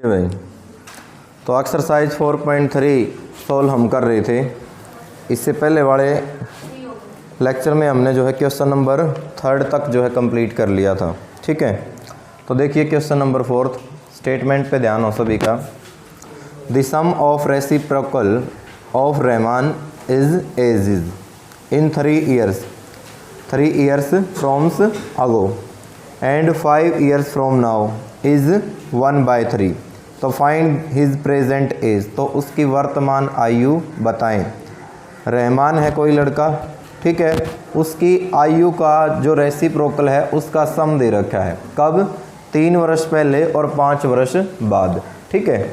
भाई तो exercise 4.3 solve हम कर रहे थे। इससे पहले वाले लेक्चर में हमने जो है क्वेश्चन नंबर 3 तक जो है कंप्लीट कर लिया था। ठीक है, तो देखिए क्वेश्चन नंबर 4 स्टेटमेंट पे ध्यान हो सभी का। The sum of reciprocal of Rahman is age in 3 years from ago and 5 years from now is 1/3। तो फाइंड हिज प्रेजेंट एज, तो उसकी वर्तमान आयु बताएं। रहमान है कोई लड़का, ठीक है, उसकी आयु का जो रेसिप्रोकल है उसका सम दे रखा है। कब? 3 वर्ष पहले और 5 वर्ष बाद। ठीक है,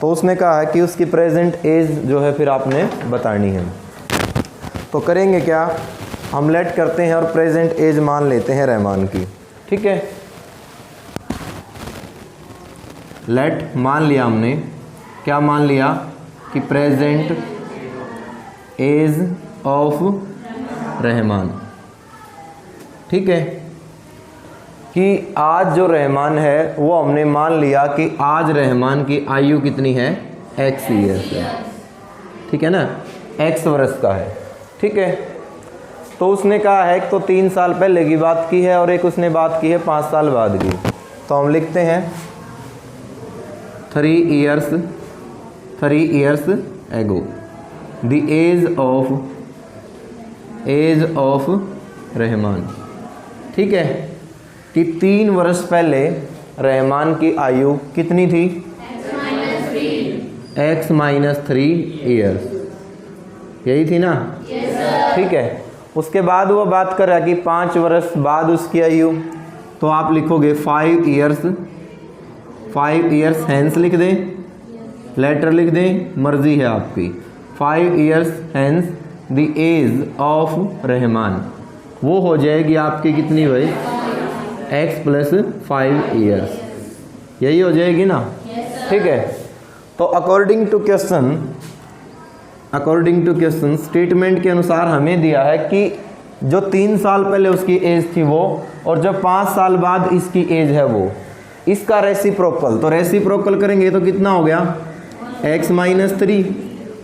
तो उसने कहा है कि उसकी प्रेजेंट एज जो है फिर आपने बतानी है। तो करेंगे क्या, हम लेट करते हैं और प्रेजेंट एज मान लेते हैं रहमान की। ठीक है, लेट मान लिया हमने, क्या मान लिया कि प्रेजेंट एज ऑफ रहमान। ठीक है, कि आज जो रहमान है वो हमने मान लिया कि आज रहमान की आयु कितनी है, x ईयर्स है। ठीक है ना, x वर्ष का है। ठीक है, तो उसने कहा है तो 3 साल पहले की बात की है और एक उसने बात की है 5 साल बाद की। तो हम लिखते हैं 3 years ago the age of Rahman. ठीक है, कि 3 वर्ष पहले रहमान की आयु कितनी थी, x-3 years, यही थी ना। ठीक है, उसके बाद वो बात कर रहा है कि 5 वर्ष बाद उसकी आयु, तो आप लिखोगे 5 years हैंस लिख दें, लेटर लिख दें, मर्जी है आपकी। 5 years hence the age of Rahman, वो हो जाएगी आपकी कितनी भाई, x + 5 years, यही हो जाएगी ना। ठीक है, तो अकॉर्डिंग टू क्वेश्चन स्टेटमेंट के अनुसार हमें दिया है कि जो 3 साल पहले उसकी एज थी वो, और जो 5 साल बाद इसकी एज है वो, इसका रेसिप्रोकल, तो रेसिप्रोकल करेंगे तो कितना हो गया, x-3,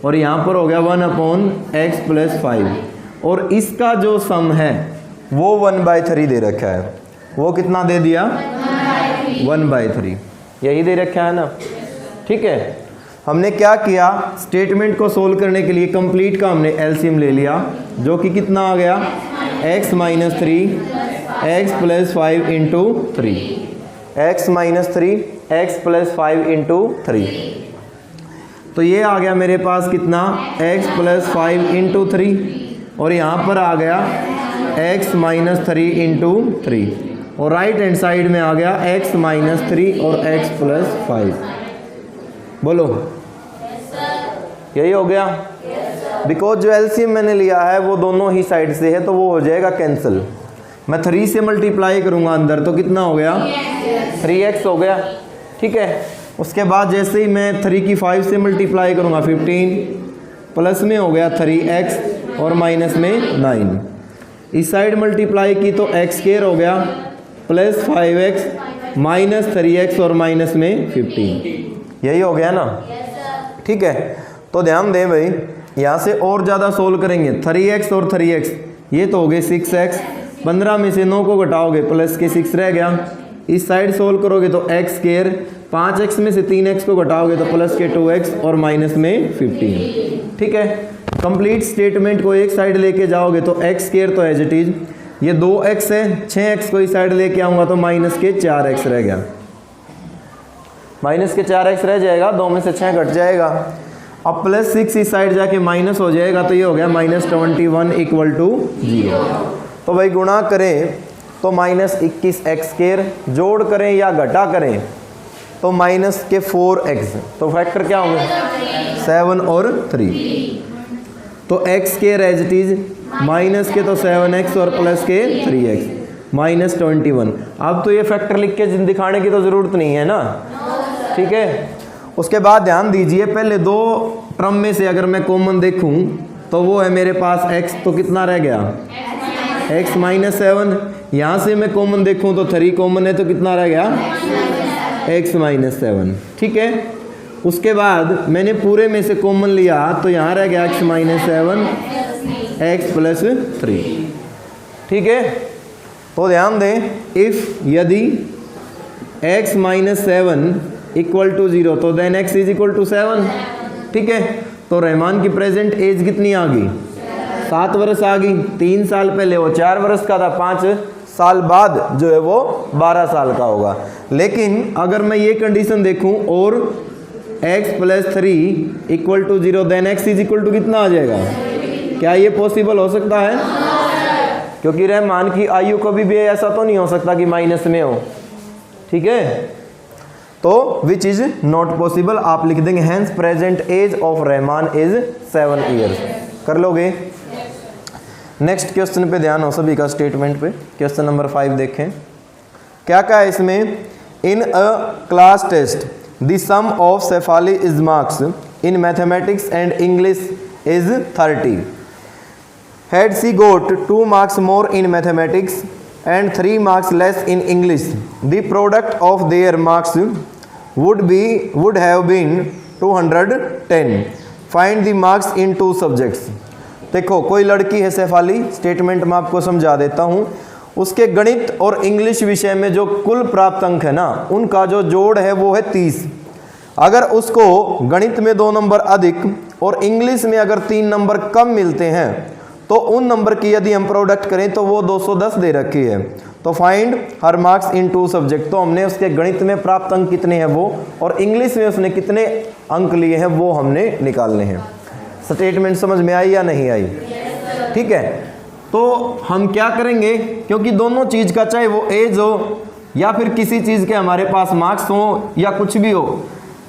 और यहाँ पर हो गया 1/x + 5, और इसका जो सम है वो 1/3 दे रखा है। वो कितना दे दिया, 1/3, यही दे रखा है ना। ठीक है, हमने क्या किया, स्टेटमेंट को सोल्व करने के लिए कंप्लीट का हमने एलसीएम ले लिया, जो कि कितना आ गया, x-3 x + 5 × 3, x-3 x + 5 × 3। तो ये आ गया मेरे पास कितना, x + 5 × 3, और यहाँ पर आ गया x-3 × 3, और राइट हैंड साइड में आ गया x-3 और x + 5। बोलो, यही हो गया। बिकॉज जो एलसीएम मैंने लिया है वो दोनों ही साइड से है, तो वो हो जाएगा कैंसिल। मैं 3 से मल्टीप्लाई करूंगा अंदर, तो कितना हो गया, 3x हो गया। ठीक है, उसके बाद जैसे ही मैं 3 की 5 से मल्टीप्लाई करूंगा 15, प्लस में हो गया 3x और माइनस में 9। इस साइड मल्टीप्लाई की तो x² हो गया, प्लस 5x माइनस 3x और माइनस में 15, यही हो गया ना। ठीक है, तो ध्यान दें भाई, यहाँ से और ज़्यादा सोल्व करेंगे, 3x और 3x ये तो हो गए 6x, 15 में से 9 को घटाओगे प्लस के 6 रह गया। इस साइड सोल्व करोगे तो x², 5x में से 3x को घटाओगे तो प्लस के 2x और माइनस में 15। ठीक है, कंप्लीट स्टेटमेंट को एक साइड लेके जाओगे तो x² तो एज इट इज, ये 2x है, 6x को इस साइड लेके आऊँगा तो माइनस के 4x रह गया, माइनस के 4x रह जाएगा, 2 में से 6 घट जाएगा। अब प्लस 6 इस साइड जाके माइनस हो जाएगा, तो ये हो गया -21 = 0। तो भाई गुणा करें तो -21x², जोड़ करें या घटा करें तो माइनस के 4x, तो फैक्टर क्या होंगे, 7 और 3। तो x² as it is, minus के तो 7x और प्लस के 3x, -21। अब तो ये फैक्टर लिख के दिखाने की तो ज़रूरत नहीं है ना। ठीक है, उसके बाद ध्यान दीजिए, पहले 2 टर्म में से अगर मैं कॉमन देखूं तो वो है मेरे पास x, तो कितना रह गया, x - 7। यहाँ से मैं कॉमन देखूं तो 3 कॉमन है, तो कितना रह गया, x माइनस 7। ठीक है, उसके बाद मैंने पूरे में से कॉमन लिया तो यहाँ रह गया x माइनस 7 x प्लस 3। ठीक है, तो ध्यान दें, इफ यदि x माइनस 7 इक्वल टू 0 तो then x is equal to 7। ठीक है, तो रहमान की प्रेजेंट एज कितनी आ गई? 7 वर्ष आ गई। 3 साल पहले वो 4 वर्ष का था, 5 साल बाद जो है वो 12 साल का होगा। लेकिन अगर मैं ये कंडीशन देखूं और x plus 3 equal to 0 then x is equal to कितना आ जाएगा? क्या ये पॉसिबल हो सकता है? क्योंकि रहमान की आयु कभी भी ऐसा तो नहीं हो सकता कि माइनस में हो। ठीक है, तो विच इज नॉट पॉसिबल आप लिख देंगे hence present age of Rahman is 7 years. कर लोगे? नेक्स्ट क्वेश्चन पे ध्यान हो सभी का, स्टेटमेंट पे। क्वेश्चन नंबर 5 देखें क्या क्या है इसमें। In a class test the sum of Shefali is marks in mathematics and English is 30। Had she got 2 marks more in mathematics and 3 marks less in English, the product of their marks would have been 210. Find the marks in 2 subjects. देखो, कोई लड़की है Shefali, statement मैं आपको समझा देता हूँ। उसके गणित और इंग्लिश विषय में जो कुल प्राप्त अंक है ना, उनका जो जोड़ है वो है 30। अगर उसको गणित में 2 नंबर अधिक और इंग्लिश में अगर 3 नंबर कम मिलते हैं तो उन नंबर की यदि हम प्रोडक्ट करें तो वो 210 दे रखी है। तो find her marks in 2 subject, तो हमने उसके गणित में प्राप्त अंक कितने हैं वो और इंग्लिश में उसने कितने अंक लिए हैं वो हमने निकालने हैं। स्टेटमेंट समझ में आई या नहीं आई? ठीक है, तो हम क्या करेंगे, क्योंकि दोनों चीज़ का चाहे वो एज हो या फिर किसी चीज़ के हमारे पास मार्क्स हो या कुछ भी हो,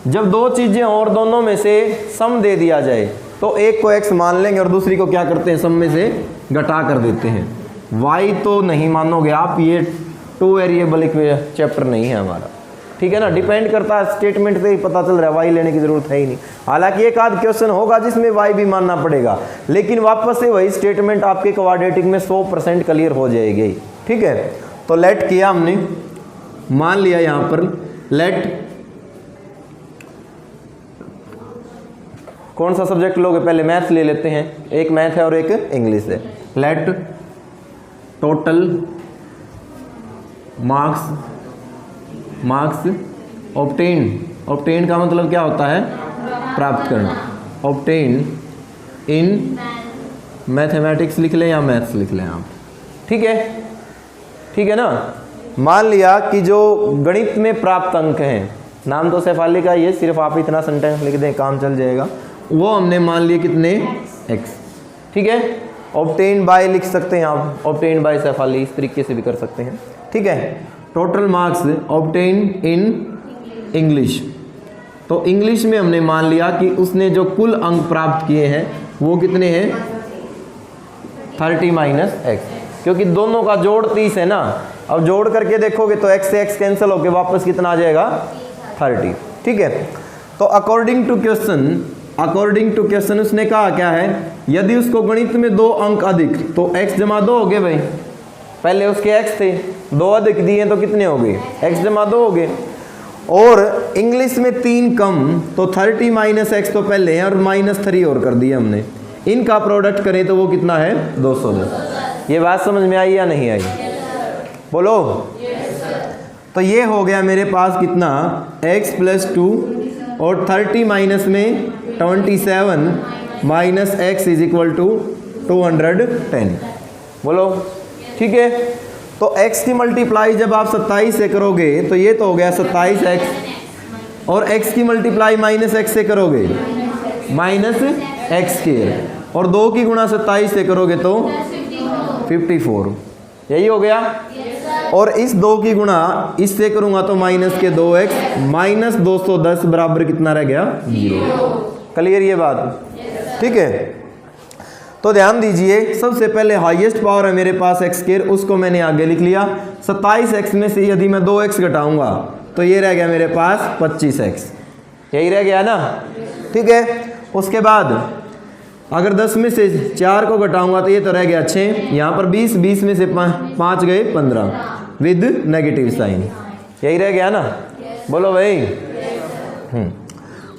जब 2 चीज़ें और दोनों में से सम दे दिया जाए तो एक को x मान लेंगे और दूसरी को क्या करते हैं, सम में से घटा कर देते हैं। y तो नहीं मानोगे आप, ये 2 वेरिएबल चैप्टर नहीं है हमारा। ठीक है ना, डिपेंड करता है, स्टेटमेंट से ही पता चल रहा है, y लेने की जरूरत है ही नहीं। हालांकि एक आध क्वेश्चन होगा जिसमें y भी मानना पड़ेगा, लेकिन वापस से वही स्टेटमेंट आपके क्वाड्रेटिक में 100% क्लियर हो जाएगी। ठीक है, तो लेट किया हमने, मान लिया यहाँ पर लेट, कौन सा सब्जेक्ट लोगे? पहले मैथ्स ले लेते हैं, एक मैथ है और एक इंग्लिश है। लेट टोटल मार्क्स ऑब्टेन का मतलब क्या होता है? प्राप्त करना। ऑब्टेन इन मैथमेटिक्स लिख लें या मैथ्स लिख लें आप। ठीक है ना। मान लिया कि जो गणित में प्राप्त अंक हैं, नाम तो शेफाली का ये, सिर्फ आप इतना सेंटेंस लिख दें काम चल जाएगा। वो हमने मान लिए कितने? x। ठीक है, ऑब्टेन बाय लिख सकते हैं आप, ऑब्टेन बाय शेफाली, इस तरीके से भी कर सकते हैं। ठीक है, total marks obtain in English, तो इंग्लिश में हमने मान लिया कि उसने जो कुल अंक प्राप्त किए हैं वो कितने हैं? 30 माइनस x, क्योंकि दोनों का जोड़ 30 है ना। अब जोड़ करके देखोगे तो x से x कैंसिल होके वापस कितना आ जाएगा? 30। ठीक है, तो अकॉर्डिंग टू क्वेश्चन उसने कहा क्या है, यदि उसको गणित में 2 अंक अधिक तो x जमा 2 हो गए भाई, पहले उसके x थे, 2 अधिक दिए तो कितने हो गए? x जमा 2 हो गए। और इंग्लिश में 3 कम तो 30 माइनस x तो पहले है और माइनस 3 और कर दिया हमने, इनका प्रोडक्ट करें तो वो कितना है? 210। ये बात समझ में आई या नहीं आई? बोलो। तो ये हो गया मेरे पास कितना? x प्लस 2 और 30 माइनस में 27 minus x is equal to 210। बोलो। ठीक है, तो x की मल्टीप्लाई जब आप 27 से करोगे तो ये तो हो गया 27x, और x की मल्टीप्लाई माइनस x से करोगे माइनस x स्क्वायर, और 2 की गुणा 27 से करोगे तो 54। यही हो गया। और इस 2 की गुणा इससे करूंगा तो माइनस के 2x, माइनस 210 बराबर कितना रह गया? 0। क्लियर ये बात? ठीक है, तो ध्यान दीजिए, सबसे पहले हाईएस्ट पावर है मेरे पास x स्क्वायर, उसको मैंने आगे लिख लिया। 27x में से यदि मैं 2x घटाऊंगा तो ये रह गया मेरे पास 25x, यही रह गया ना। ठीक है, उसके बाद अगर 10 में से 4 को घटाऊंगा तो ये तो रह गया 6, यहाँ पर 20 में से 5 गए 15 विद नेगेटिव साइन, यही रह गया ना। बोलो भाई।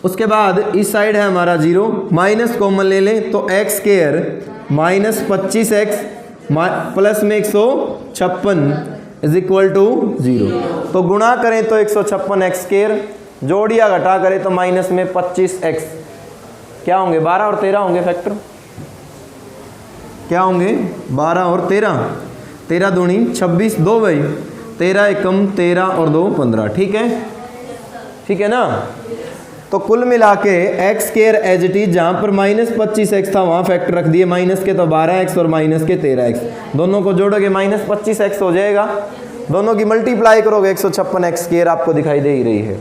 उसके बाद इस साइड है हमारा 0, माइनस कॉमन ले लें तो x square minus 25x plus में 156 इज इक्वल टू 0। तो गुणा करें तो 156 एक्स स्क्वायर, जोड़िया घटा करें तो माइनस में 25x, क्या होंगे 12 और 13 होंगे फैक्टर, क्या होंगे 12 और 13, 13 दूनी 26, 2 भाई 13 एकम 13 और 2 15, ठीक है, ठीक है ना। तो कुल मिला के x square as it is, जहाँ पर माइनस 25x था वहाँ फैक्टर रख दिए, माइनस के तो 12x और माइनस के 13x, दोनों को जोड़ोगे माइनस 25x हो जाएगा, दोनों की मल्टीप्लाई करोगे 156 एक्स स्क्वायर आपको दिखाई दे ही रही है,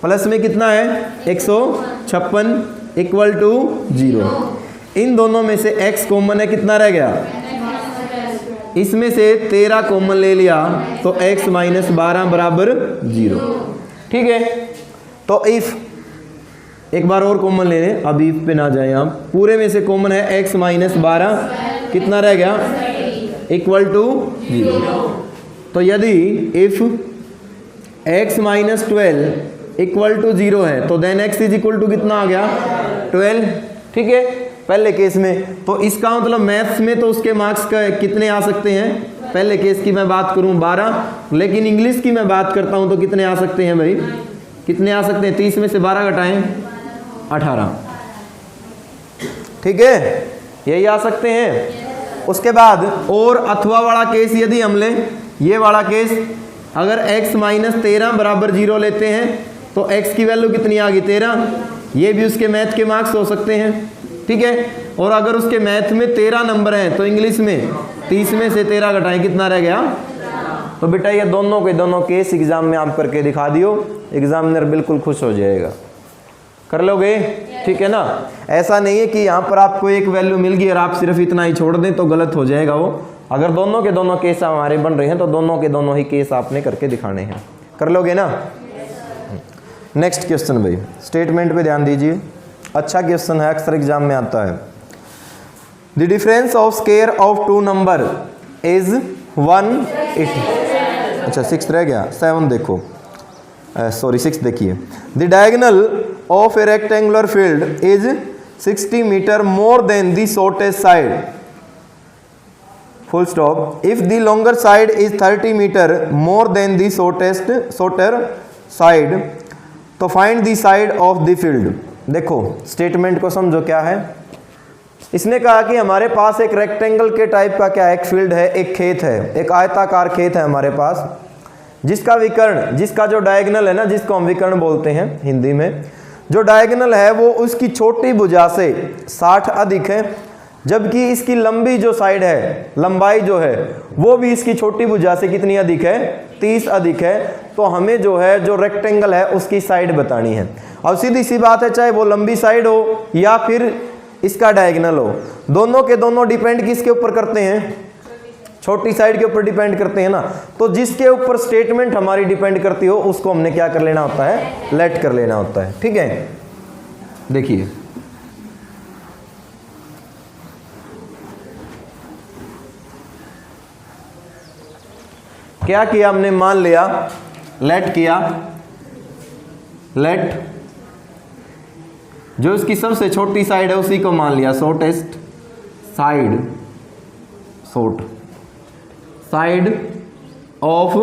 प्लस में कितना है 156 इक्वल टू 0। इन दोनों में से x कॉमन है, कितना रह गया, इसमें से 13 कॉमन ले लिया तो x माइनस 12 बराबर 0, ठीक है। तो इफ एक बार और कॉमन ले लें, अब इफ पे ना जाए आप, पूरे में से कॉमन है x माइनस 12, कितना रह गया इक्वल टू 0। तो यदि if x minus 12 equal to 0 है तो then x is equal to कितना आ गया 12, ठीक है, पहले केस में। तो इसका मतलब मैथ्स में तो उसके मार्क्स का कितने आ सकते हैं, पहले केस की मैं बात करूं 12, लेकिन इंग्लिश की मैं बात करता हूं तो कितने आ सकते हैं भाई, कितने आ सकते हैं, 30 में से 12 घटाएं 18, ठीक है, यही आ सकते हैं। उसके बाद और अथवा वाला केस यदि हम लें, ये वाला केस, अगर x माइनस 13 बराबर 0 लेते हैं तो x की वैल्यू कितनी आ गई 13, ये भी उसके मैथ के मार्क्स हो सकते हैं, ठीक है। और अगर उसके मैथ में 13 नंबर हैं तो इंग्लिश में 30 में से 13 घटाएं कितना रह गया। तो बेटा ये दोनों के दोनों केस एग्जाम में आप करके दिखा दियो, एग्जामिनर बिल्कुल खुश हो जाएगा, कर लोगे, ठीक है ना। ऐसा नहीं है कि यहाँ पर आपको एक वैल्यू मिल गई और आप सिर्फ इतना ही छोड़ दें तो गलत हो जाएगा वो। अगर दोनों के दोनों केस हमारे बन रहे हैं तो दोनों के दोनों ही केस आपने करके दिखाने हैं, कर लोगे ना। नेक्स्ट क्वेश्चन भाई, स्टेटमेंट पे ध्यान दीजिए, अच्छा क्वेश्चन है, अक्सर एग्जाम में आता है। The difference of square of two number is 180, अच्छा 6 रह गया, 7 देखो, सॉरी 6 देखिए। The diagonal of a rectangular field is 60 metre more than the shortest side, full stop. If the longer side is 30 metre more than the shorter side, तो find the side of the field. देखो statement को समझो क्या है। इसने कहा कि हमारे पास एक रेक्टेंगल के टाइप का क्या है, एक फील्ड है, एक खेत है, एक आयताकार खेत है हमारे पास, जिसका विकर्ण, जिसका जो डायगोनल है ना, जिसको हम विकर्ण बोलते हैं हिंदी में, जो डायगोनल है वो उसकी छोटी भुजा से 60 अधिक है, जबकि इसकी लंबी जो साइड है, लंबाई जो है वो भी इसकी छोटी भुजा से कितनी अधिक है, 30 अधिक है। तो हमें जो है जो रेक्टेंगल है उसकी साइड बतानी है। अब सीधी सी बात है, चाहे वो लंबी साइड हो या फिर इसका डायगोनल हो, दोनों के दोनों डिपेंड किसके ऊपर करते हैं, छोटी साइड के ऊपर डिपेंड करते हैं ना। तो जिसके ऊपर स्टेटमेंट हमारी डिपेंड करती हो उसको हमने क्या कर लेना होता है, लेट कर लेना होता है, ठीक है। देखिए क्या किया हमने, मान लिया लेट किया, लेट जो इसकी सबसे छोटी साइड है उसी को मान लिया shortest side, short side of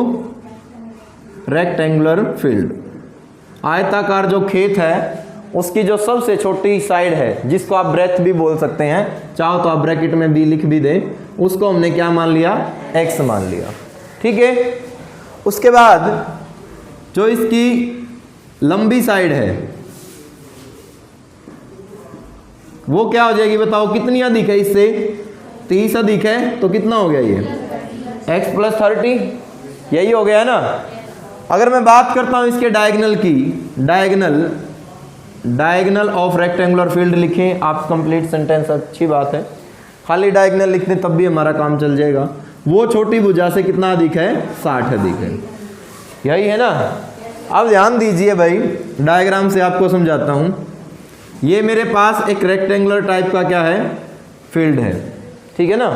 rectangular field. आयताकार जो खेत है उसकी जो सबसे छोटी साइड है, जिसको आप ब्रेथ भी बोल सकते हैं, चाहो तो आप ब्रैकेट में भी लिख भी दें, उसको हमने क्या मान लिया, x मान लिया, ठीक है। उसके बाद जो इसकी लंबी साइड है वो क्या हो जाएगी, बताओ कितनी अधिक है, इससे 30 अधिक है, तो कितना हो गया ये x प्लस 30, यही हो गया है ना। अगर मैं बात करता हूं इसके डायगोनल की, डायगोनल ऑफ रेक्टेंगुलर फील्ड लिखें आप, कंप्लीट सेंटेंस, अच्छी बात है, खाली डायगोनल लिखते तब भी हमारा काम चल जाएगा। वो छोटी भुजा से कितना अधिक है, 60 अधिक है, यही है ना। अब ध्यान दीजिए भाई, डायग्राम से आपको समझाता हूं। ये मेरे पास एक रेक्टेंगुलर टाइप का क्या है, फील्ड है, ठीक है ना,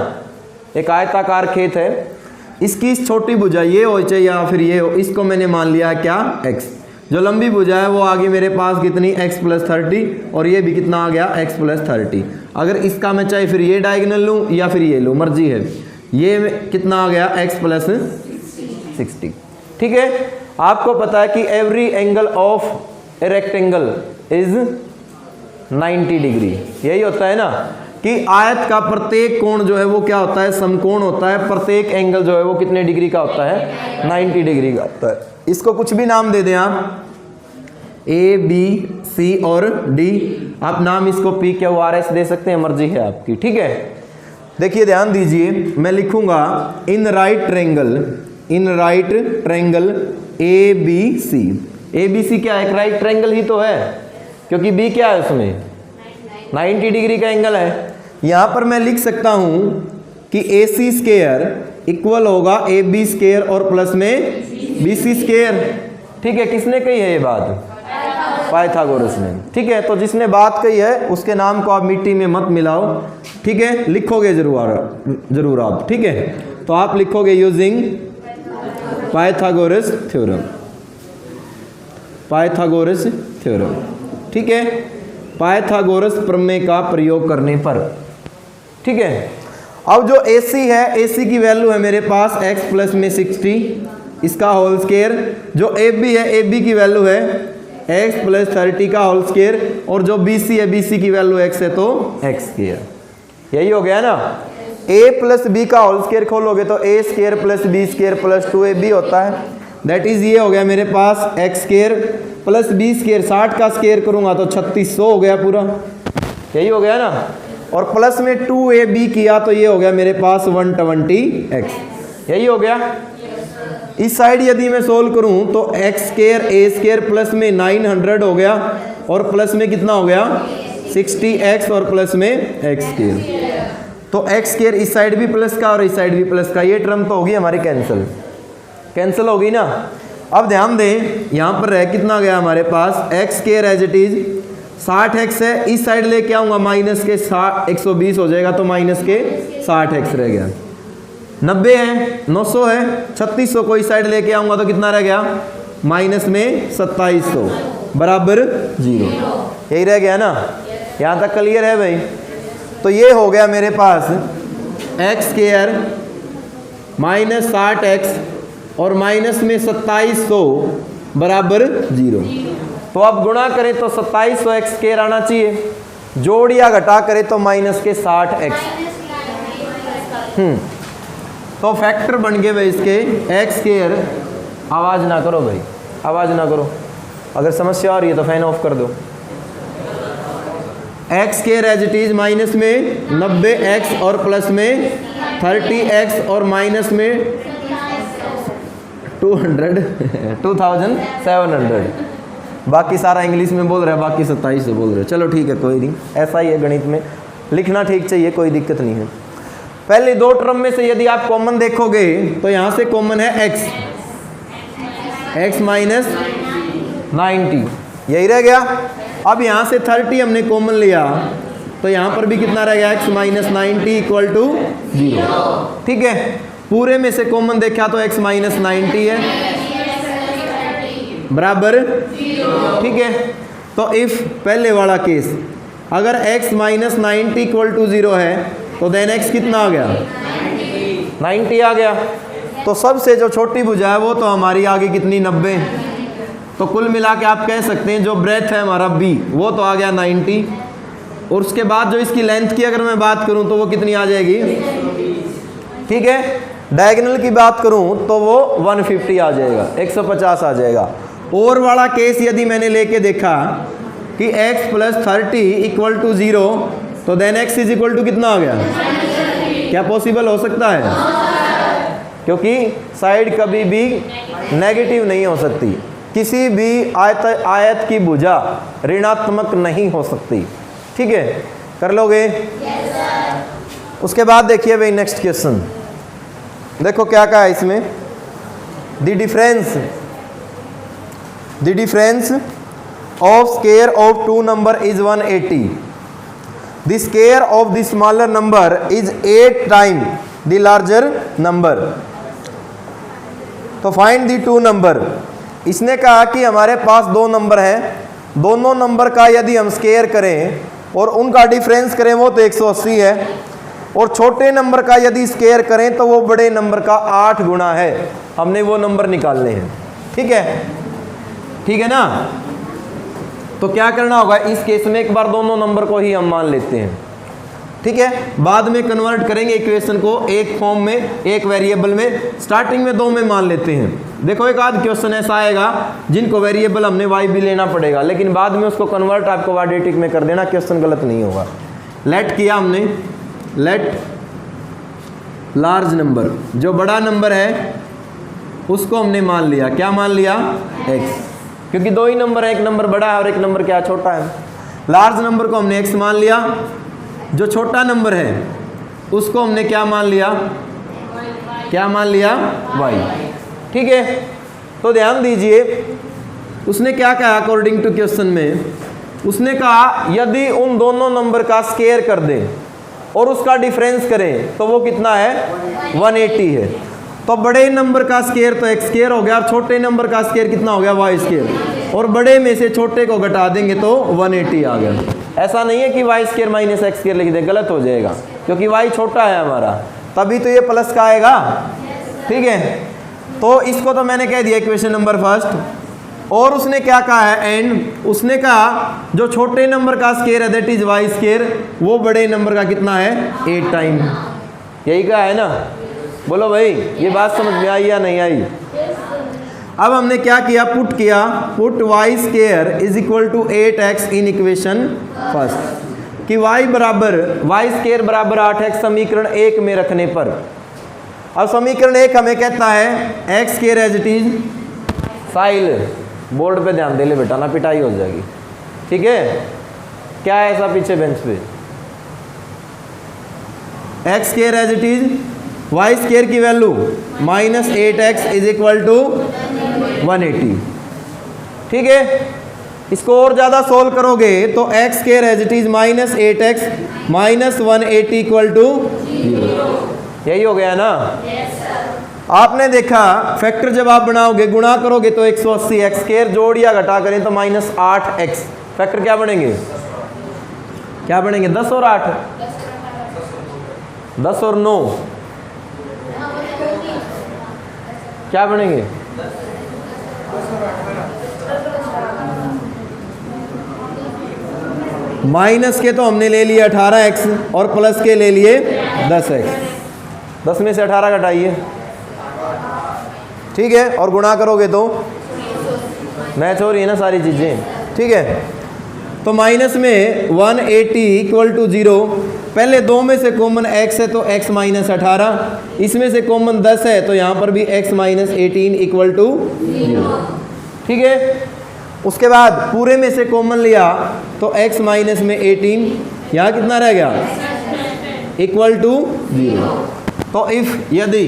एक आयताकार खेत है। इसकी छोटी भुजा ये हो चाहे या फिर ये हो, इसको मैंने मान लिया क्या, x। जो लंबी भुजा है वो आ गई मेरे पास कितनी x प्लस 30 और ये भी कितना आ गया x प्लस 30। अगर इसका मैं चाहे फिर ये डायगोनल लूँ या फिर ये लूँ, मर्जी है। ये कितना आ गया x प्लस 60। ठीक है, आपको पता है कि every angle of a rectangle is 90 degree. यही होता है ना कि आयत का प्रत्येक कोण जो है वो क्या होता है, समकोण होता है। प्रत्येक एंगल जो है वो कितने डिग्री का होता है, 90 डिग्री का होता है। इसको कुछ भी नाम दे दें आप, ए बी सी और डी, आप नाम इसको पी क्यू आर एस दे सकते हैं, मर्जी है आपकी। ठीक है, देखिए ध्यान दीजिए, मैं लिखूंगा in right triangle A B C. A B C क्या है, एक राइट ट्रायंगल ही तो है, क्योंकि बी क्या है उसमें 90 डिग्री का एंगल है। यहां पर मैं लिख सकता हूं कि ए सी स्क्वायर इक्वल होगा ए बी स्क्वायर और प्लस में बी सी स्क्वायर। ठीक है, किसने कही है ये बात, पाइथागोरस ने। ठीक है, तो जिसने बात कही है उसके नाम को आप मिट्टी में मत मिलाओ। ठीक है, लिखोगे जरूर आप। ठीक है, तो आप लिखोगे यूजिंग पाइथागोरस थ्योरम। ठीक है, पाइथागोरस प्रमेय का प्रयोग करने पर। ठीक है, अब जो AC है, AC की वैल्यू है मेरे पास x प्लस में 60, इसका होल स्क्वायर। जो AB है, AB की वैल्यू है x प्लस 30 का होल स्क्वायर, और जो BC है, BC की वैल्यू x है तो x स्क्वायर। यही हो गया ना। a प्लस बी का होल स्क्वायर खोलोगे तो a square plus b square plus 2ab होता है। दैट इज ये हो गया मेरे पास x square plus b square. 60 का स्क्वायर करूंगा तो 3600 हो गया पूरा। यही हो गया ना। और प्लस में 2ab किया तो ये हो गया मेरे पास 120x। यही हो गया। इस साइड यदि मैं सोल्व करूं तो x square a square plus में 900 हो गया, और प्लस में कितना हो गया 60x, और प्लस में x स्क्वायर। तो x स्क्वायर इस साइड भी प्लस का और इस साइड भी प्लस का, ये टर्म तो होगी हमारी कैंसिल होगी ना। अब ध्यान दें, यहां पर रह कितना गया हमारे पास x square as it is 60x है। इस साइड लेके आऊंगा माइनस के 120 हो जाएगा, तो माइनस के 60x रह गया। 90 है, 900 है, 3600 को इस साइड लेके आऊंगा तो कितना रह गया, माइनस में 2700 बराबर 0। यही रह गया ना। यहां तक क्लियर है भाई। तो ये हो गया मेरे पास x स्क्वायर माइनस 60x और माइनस में 2700 बराबर 0। तो अब गुणा करें तो 2700x स्क्वायर आना चाहिए, जोड़ या घटा करें तो माइनस के 60x। तो फैक्टर बन गए भाई इसके x स्क्वायर। आवाज़ ना करो भाई, आवाज़ ना करो। अगर समस्या आ रही है तो फैन ऑफ कर दो। x square as it is minus में 90x और प्लस में 30x और माइनस में 2700। बाकी सारा इंग्लिश में बोल रहे हैं, बाकी 2700 बोल रहे हैं। चलो ठीक है, कोई नहीं, ऐसा ही है गणित में, लिखना ठीक चाहिए, कोई दिक्कत नहीं है। पहले दो टर्म में से यदि आप कॉमन देखोगे तो यहां से कॉमन है x माइनस 90, यही रह गया। अब यहां से 30 हमने कॉमन लिया तो यहां पर भी कितना रह गया, x माइनस 90 इक्वल टू 0। ठीक है, पूरे में से कॉमन देखा तो x माइनस 90 है बराबर 0। ठीक है, तो इफ पहले वाला केस अगर x माइनस 90 इक्वल टू 0 है तो देन x कितना आ गया, 90 आ गया। तो सबसे जो छोटी भुजा है वो तो हमारी आ गई कितनी, 90। तो कुल मिला के आप कह सकते हैं जो ब्रेथ है हमारा b वो तो आ गया 90, और उसके बाद जो इसकी लेंथ की अगर मैं बात करूं तो वो कितनी आ जाएगी। ठीक है, डायगोनल की बात करूं तो वो 150 आ जाएगा, 150 आ जाएगा। और वाला केस यदि मैंने लेके देखा कि x प्लस 30 इक्वल टू 0 तो then x is equal to कितना आ गया, क्या पॉसिबल हो सकता है, क्योंकि साइड कभी भी नेगेटिव नहीं हो सकती, किसी भी आयत की भुजा ऋणात्मक नहीं हो सकती। ठीक है, कर लोगे। उसके बाद देखिए भाई नेक्स्ट क्वेश्चन, देखो क्या कहा है इसमें, the difference of square of two number is 180, the square of the smaller number is 8 time the larger number. तो फाइंड द टू नंबर इसने कहा कि हमारे पास दो नंबर हैं, दोनों नंबर का यदि हम स्क्वायर करें और उनका डिफरेंस करें वो तो 180 है, और छोटे नंबर का यदि स्क्वायर करें तो वो बड़े नंबर का 8 गुना है। हमने वो नंबर निकालने हैं। ठीक है, ठीक है ना। तो क्या करना होगा इस केस में, एक बार दोनों नंबर को ही हम मान लेते हैं। ठीक है, बाद में कन्वर्ट करेंगे इक्वेशन को एक फॉर्म में, एक वेरिएबल में। स्टार्टिंग में दो में मान लेते हैं। देखो एक आध क्वेश्चन ऐसा आएगा जिनको वेरिएबल हमने y भी लेना पड़ेगा, लेकिन बाद में उसको कन्वर्ट आपको क्वाड्रेटिक में कर देना, क्वेश्चन गलत नहीं होगा। लेट किया हमने, लेट लार्ज नंबर, जो बड़ा नंबर है उसको हमने मान लिया। क्या मान लिया? x, क्योंकि दो ही नंबर है, एक नंबर बड़ा है और एक नंबर क्या छोटा है। लार्ज नंबर को हमने x मान लिया, जो छोटा नंबर है उसको हमने क्या मान लिया? क्या मान लिया? y। ठीक है, तो ध्यान दीजिए उसने क्या कहा अकॉर्डिंग टू क्वेश्चन में, उसने कहा यदि उन दोनों नंबर का स्क्वायर कर दें और उसका डिफरेंस करें तो वो कितना है? 180 है। तो बड़े नंबर का स्क्वायर तो x स्क्वायर हो गया, और छोटे नंबर का स्क्वायर कितना हो गया? y स्क्वायर, और बड़े में से छोटे को घटा देंगे तो 180 आ गया। ऐसा नहीं है कि y square minus x square लिख दें, गलत हो जाएगा, क्योंकि y छोटा है हमारा, तभी तो ये प्लस का आएगा। ठीक है, तो इसको तो मैंने कह दिया इक्वेशन नंबर फर्स्ट। और उसने क्या कहा है? एंड उसने कहा जो छोटे नंबर का स्क्वायर है दैट इज y स्क्वायर, वो बड़े नंबर का कितना है? 8 टाइम। यही कहा है ना? बोलो भाई, ये बात समझ में आई या नहीं आई? अब हमने क्या किया? पुट किया, put y square is equal to 8x in equation first, कि y स्क्वायर बराबर 8x समीकरण 1 में रखने पर। अब समीकरण 1 हमें कहता है x square as it is, साइल बोर्ड पे ध्यान दे ले बेटा, ना पिटाई हो जाएगी। ठीक है, क्या है ऐसा पीछे बेंच पे? x square as it is, y square की value minus 8x is equal to 180। ठीक है, इसको और ज़्यादा सोल्व करोगे तो x square as it is minus 8x minus 180 equal to 0। यही हो गया ना? आपने देखा फैक्टर जब आप बनाओगे, गुणा करोगे तो 180, x स्क्वायर जोड़ या घटा करें तो माइनस 8x, फैक्टर क्या बनेंगे? क्या बनेंगे? 10 और 8, 10 और 9 क्या बनेंगे? माइनस के तो हमने ले लिए 18x और प्लस के ले लिए 10x। 10 में से 18 घटाइए, ठीक है, और गुणा करोगे तो मैच हो रही है ना सारी चीज़ें। ठीक है, तो माइनस में 180 इक्वल टू 0। पहले दो में से कॉमन x है तो x माइनस 18, इसमें से कॉमन 10 है तो यहाँ पर भी x माइनस 18 इक्वल टू 0। ठीक है, उसके बाद पूरे में से कॉमन लिया तो x माइनस में 18, यहाँ कितना रह गया? Equal to 0। तो इफ यदि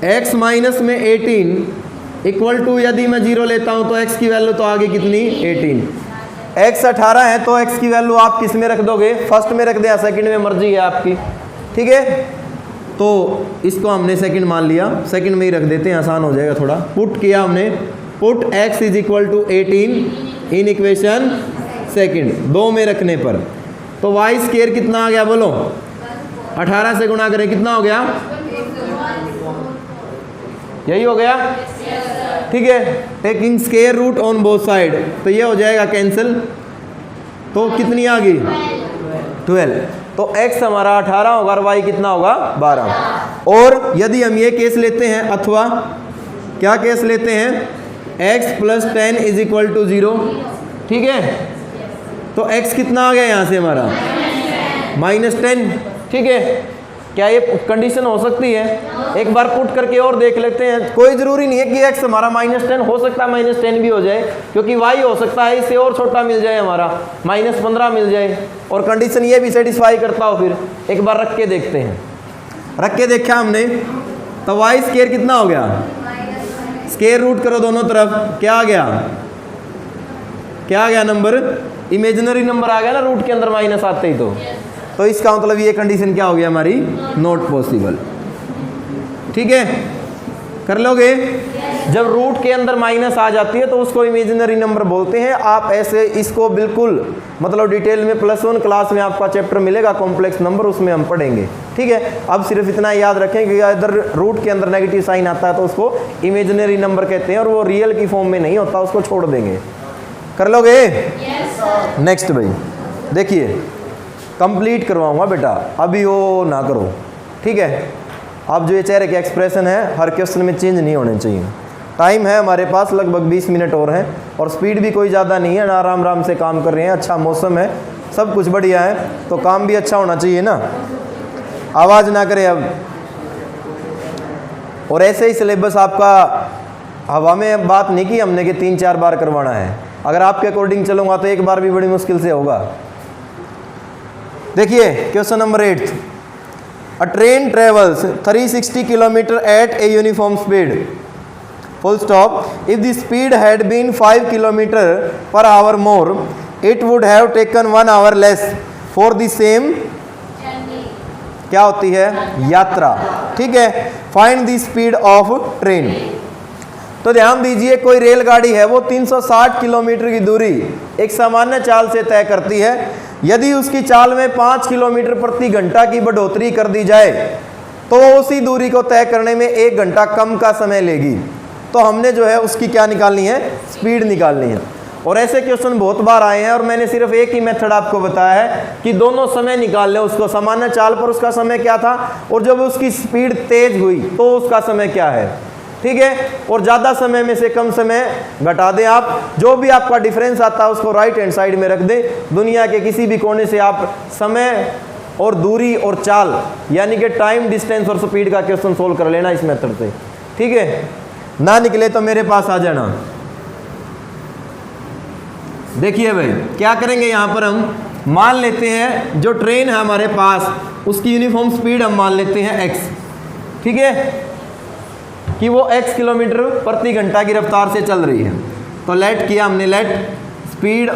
x माइनस में 18 इक्वल टू, यदि मैं 0 लेता हूँ तो x की वैल्यू तो आगे कितनी? 18। x 18 है तो x की वैल्यू आप किस में रख दोगे? फर्स्ट में रख दिया, सेकंड में मर्जी है आपकी। ठीक है, तो इसको हमने सेकंड मान लिया, सेकंड में ही रख देते हैं, आसान हो जाएगा थोड़ा। पुट किया हमने, put x is equal to 18 in equation second, दो में रखने पर। तो y स्क्वायर कितना आ गया? बोलो, 18 से गुणा करें कितना हो गया? यही हो गया। ठीक है, taking square root on both side, तो ये हो जाएगा कैंसिल। तो कितनी आ गई? 12। तो x हमारा 18 होगा और y कितना होगा? 12। और यदि हम ये केस लेते हैं, अथवा क्या केस लेते हैं? x plus 10 is equal to 0। ठीक है, तो x कितना आ गया यहाँ से हमारा? माइनस 10। ठीक है, क्या ये कंडीशन हो सकती है? एक बार पुट करके और देख लेते हैं। कोई ज़रूरी नहीं है कि x हमारा माइनस 10, हो सकता है माइनस 10 भी हो जाए, क्योंकि y हो सकता है इससे और छोटा मिल जाए, हमारा माइनस 15 मिल जाए, और कंडीशन ये भी सेटिस्फाई करता हो। फिर एक बार रख के देखते हैं। रख के देखा हमने तो y स्क्वायर कितना हो गया? स्क्वायर रूट करो दोनों तरफ, क्या आ गया? क्या आ गया नंबर? इमेजिनरी नंबर आ गया ना रूट के अंदर माइनस आते ही। तो इसका मतलब ये कंडीशन क्या हो गया हमारी? Not possible. ठीक है, कर लोगे? जब रूट के अंदर माइनस आ जाती है तो उसको इमेजिनरी नंबर बोलते हैं। आप ऐसे इसको बिल्कुल मतलब डिटेल में +1 क्लास में आपका चैप्टर मिलेगा कॉम्प्लेक्स नंबर, उसमें हम पढ़ेंगे, ठीक है। अब सिर्फ इतना याद रखें कि इधर रूट के अंदर नेगेटिव साइन आता है तो उसको इमेजिनरी नंबर कहते हैं, और वो रियल की फॉर्म में नहीं होता, उसको छोड़ देंगे। कर लोगे? नेक्स्ट भाई देखिए, कंप्लीट करवाऊंगा बेटा, अभी वो ना करो, ठीक है। अब जो ये चेहरे के एक्सप्रेशन है हर क्वेश्चन में चेंज नहीं होने चाहिए। टाइम है हमारे पास लगभग 20 मिनट और हैं, और स्पीड भी कोई ज़्यादा नहीं है, आराम आराम से काम कर रहे हैं, अच्छा मौसम है, सब कुछ बढ़िया है, तो काम भी अच्छा होना चाहिए ना, आवाज़ ना करे अब। और ऐसे ही सिलेबस आपका हवा में बात नहीं की हमने कि 3-4 बार करवाना है। अगर आपके अकॉर्डिंग चलूँगा तो एक बार भी बड़ी मुश्किल से होगा। देखिए question number 8, a train travels 360 kilometre at a uniform speed, full stop. If the speed had been 5 km/h more, it would have taken 1 hour less for the same क्या होती है? यात्रा, ठीक है। Find the speed of train. तो ध्यान दीजिए, कोई रेलगाड़ी है वो 360 किलोमीटर की दूरी एक सामान्य चाल से तय करती है। यदि उसकी चाल में 5 किलोमीटर प्रति घंटा की बढ़ोतरी कर दी जाए तो उसी दूरी को तय करने में 1 घंटा कम का समय लेगी। तो हमने जो है उसकी क्या निकालनी है? स्पीड निकालनी है। और ऐसे क्वेश्चन बहुत बार आए हैं, और मैंने सिर्फ एक ही मेथड आपको बताया है कि दोनों समय निकाल लें, उसको सामान्य चाल पर उसका समय क्या था, और जब उसकी स्पीड तेज हुई तो उसका समय क्या है, ठीक है। और ज़्यादा समय में से कम समय घटा दें आप, जो भी आपका डिफरेंस आता है उसको राइट हैंड साइड में रख दें। दुनिया के किसी भी कोने से आप समय और दूरी और चाल यानी कि टाइम, डिस्टेंस और स्पीड का क्वेश्चन सोल्व कर लेना इस मेथड से, ठीक है। ना निकले तो मेरे पास आ जाना। देखिए भाई क्या करेंगे, यहाँ पर हम मान लेते हैं जो ट्रेन है हमारे पास उसकी यूनिफॉर्म स्पीड हम मान लेते हैं x, ठीक है, कि वो x किलोमीटर प्रति घंटा की रफ्तार से चल रही है। तो लेट किया हमने, लेट स्पीड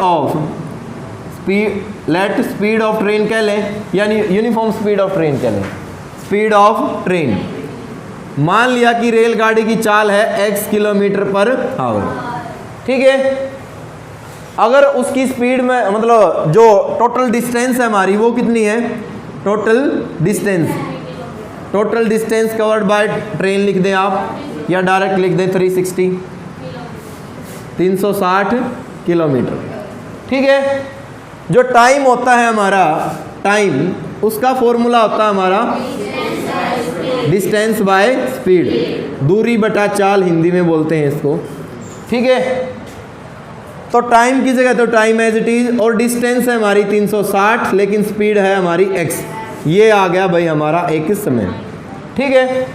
ऑफ ट्रेन कह लें, यानी यूनिफॉर्म स्पीड ऑफ ट्रेन कह लें, स्पीड ऑफ ट्रेन। मान लिया कि रेलगाड़ी की चाल है x km/h, ठीक है। अगर उसकी स्पीड में मतलब जो टोटल डिस्टेंस है हमारी वो कितनी है? Total distance covered by train लिख दें आप, या डायरेक्ट लिख दें 360 किलोमीटर, ठीक है। जो टाइम होता है हमारा, टाइम उसका फॉर्मूला होता है हमारा डिस्टेंस बाय स्पीड, दूरी बटा चाल हिंदी में बोलते हैं इसको, ठीक है। तो टाइम की जगह तो टाइम एज इट इज, और डिस्टेंस है हमारी 360, लेकिन स्पीड है हमारी x। ये आ गया भाई हमारा एक समय, ठीक है।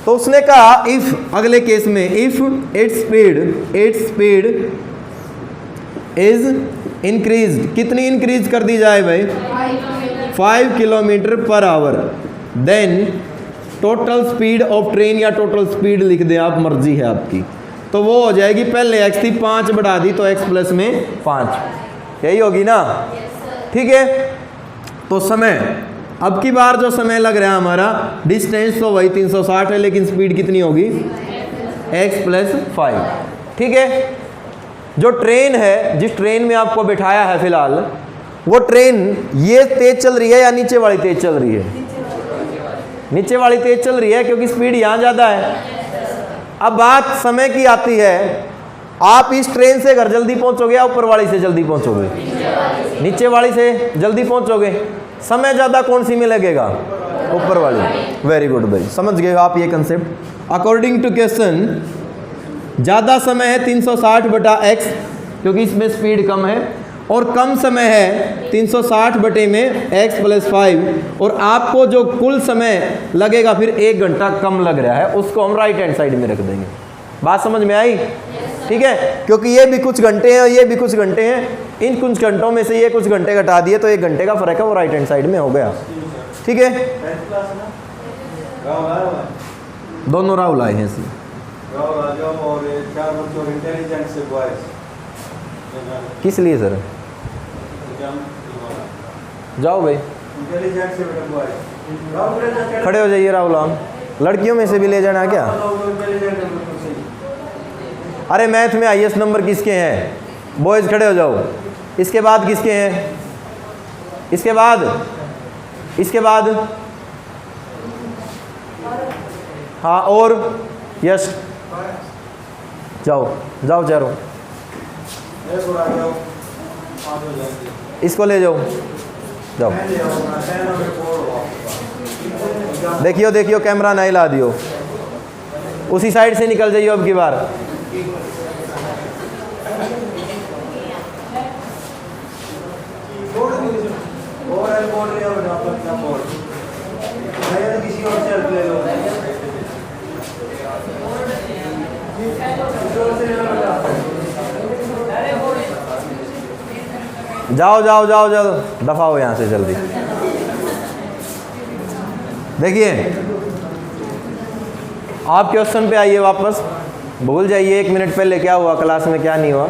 तो उसने कहा इफ, अगले केस में, if its speed is increased, कितनी इंक्रीज कर दी जाए भाई? 5 km/h, then total speed of train, या टोटल स्पीड लिख दें आप, मर्जी है आपकी। तो वो हो जाएगी, पहले x थी 5 बढ़ा दी तो x प्लस में 5, यही होगी ना, ठीक है। तो समय, अब की बार जो समय लग रहा है हमारा, डिस्टेंस तो वही 360 है, लेकिन स्पीड कितनी होगी? x प्लस 5, ठीक है। जो ट्रेन है, जिस ट्रेन में आपको बिठाया है फिलहाल, वो ट्रेन ये तेज चल रही है या नीचे वाली तेज चल रही है? नीचे वाली तेज चल रही है, क्योंकि स्पीड यहाँ ज़्यादा है। अब बात समय की आती है, आप इस ट्रेन से घर जल्दी पहुँचोगे या ऊपर वाली से जल्दी पहुँचोगे? नीचे वाली से जल्दी पहुँचोगे। समय ज़्यादा कौन सी में लगेगा? ऊपर वाली। वेरी गुड भाई, समझ गए आप ये कंसेप्ट। अकॉर्डिंग टू क्वेश्चन, ज़्यादा समय है 360/x, क्योंकि इसमें स्पीड कम है, और कम समय है 360/x + 5, और आपको जो कुल समय लगेगा फिर 1 घंटा कम लग रहा है, उसको हम राइट हैंड साइड में रख देंगे। बात समझ में आई? ठीक है, क्योंकि ये भी कुछ घंटे हैं और ये भी कुछ घंटे हैं, इन कुछ घंटों में से ये कुछ घंटे घटा दिए तो 1 घंटे का फर्क है, वो राइट हैंड साइड में हो गया। ठीक है, दोनों राहुल आए हैं। किस लिए सर? जाओ भाई, खड़े हो जाइए राहुल। हम लड़कियों में से भी ले जाना क्या? अरे मैथ में हाईएस्ट नंबर किसके हैं? बॉयज़ खड़े हो जाओ। इसके बाद किसके हैं? इसके बाद हाँ, और यश जाओ चारों, इसको ले जाओ। देखियो कैमरा नहीं ला दियो, उसी साइड से निकल जाइयो अब की बार। जाओ दफा हो यहाँ से जल्दी। देखिए आप क्वेश्चन पे आइए वापस, भूल जाइए 1 मिनट पहले क्या हुआ क्लास में क्या नहीं हुआ,